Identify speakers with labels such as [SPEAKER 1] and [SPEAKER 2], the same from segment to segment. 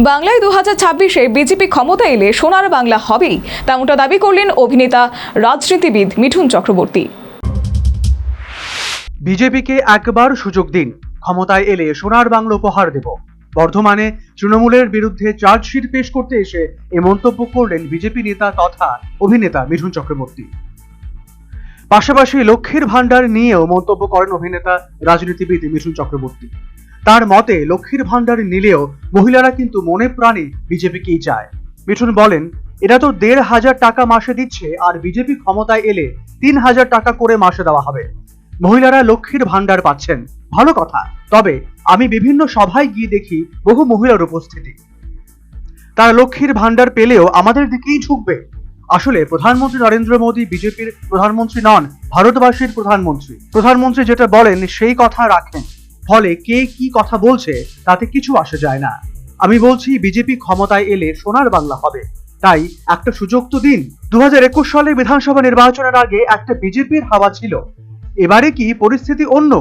[SPEAKER 1] বাংলায় 2026-এ বিজেপি ক্ষমতা এলে সোনার বাংলা হবেই, তেমনটা দাবি করলেন অভিনেতা রাজনীতিবিদ মিঠুন চক্রবর্তী।
[SPEAKER 2] বিজেপিকে একবার সুযোগ দিন, ক্ষমতায় এলে সোনার বাংলা উপহার দেব। বর্ধমানে তৃণমূলের বিরুদ্ধে চার্জশিট পেশ করতে এসে এ মন্তব্য করলেন বিজেপি নেতা তথা অভিনেতা মিঠুন চক্রবর্তী। পাশাপাশি লক্ষ্মীর ভান্ডার নিয়েও মন্তব্য করেন অভিনেতা রাজনীতিবিদ মিঠুন চক্রবর্তী। তার মতে, লক্ষ্মীর ভান্ডার নিলেও মহিলারা কিন্তু মনে প্রাণে বিজেপিকেই চায়। মিঠুন বলেন, এরা তো 1,500 টাকা মাসে দিচ্ছে, আর বিজেপি ক্ষমতায় এলে 3,000 টাকা করে মাসে দেওয়া হবে। মহিলারা লক্ষ্মীর ভান্ডার পাচ্ছেন, ভালো কথা। তবে আমি বিভিন্ন সভায় গিয়ে দেখি বহু মহিলার উপস্থিতি, তারা লক্ষ্মীর ভান্ডার পেলেও আমাদের দিকেই ঝুঁকবে। আসলে প্রধানমন্ত্রী নরেন্দ্র মোদী বিজেপির প্রধানমন্ত্রী নন, ভারতবাসীর প্রধানমন্ত্রী। প্রধানমন্ত্রী যেটা বলেন সেই কথা রাখেন, ফলে কে কি কথা বলছে তাতে কিছু আসে যায় না। আমি বলছি, বিজেপি ক্ষমতায় এলে সোনার বাংলা হবে, তাই একটা সুযোগ তো দিন। 2021 সালে বিধানসভা নির্বাচনের আগে একটা বিজেপির হাওয়া ছিল, এবারে কি পরিস্থিতি অন্য?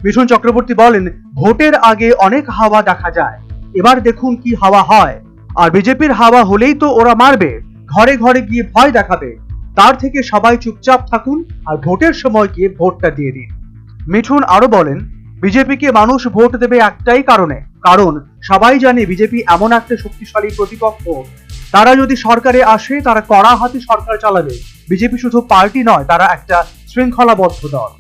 [SPEAKER 2] মিঠুন চক্রবর্তী বলেন, ভোটের আগে অনেক হাওয়া দেখা যায়, এবার দেখুন কি হাওয়া হয়। আর বিজেপির হাওয়া হলেই তো ওরা মারবে, ঘরে ঘরে গিয়ে ভয় দেখাবে। তার থেকে সবাই চুপচাপ থাকুন আর ভোটের সময় গিয়ে ভোটটা দিয়ে দিন। মিঠুন আরো বলেন, বিজেপিকে মানুষ ভোট দেবে একটাই কারণে, কারণ সবাই জানে বিজেপি এমন একটা শক্তিশালী প্রতিপক্ষ, তারা যদি সরকারে আসে তারা কড়া হাতে সরকার চালাবে। বিজেপি শুধু পার্টি নয়, তারা একটা শৃঙ্খলাবদ্ধ দল।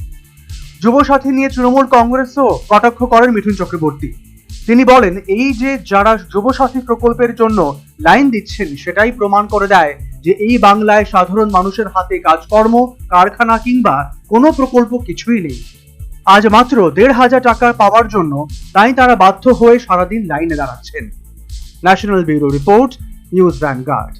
[SPEAKER 2] যুবসাথী নিয়ে তৃণমূল কংগ্রেসও কটাক্ষ করেন মিঠুন চক্রবর্তী। তিনি বলেন, এই যে যারা যুবসাথী প্রকল্পের জন্য লাইন দিচ্ছেন, সেটাই প্রমাণ করে দেয় যে এই বাংলায় সাধারণ মানুষের হাতে কাজকর্ম, কারখানা কিংবা কোনো প্রকল্প কিছুই নেই। আজ মাত্র 1,500 টাকা পাওয়ার জন্য তাই তারা বাধ্য হয়ে সারাদিন লাইনে দাঁড়াচ্ছেন। National bureau report, news vanguard.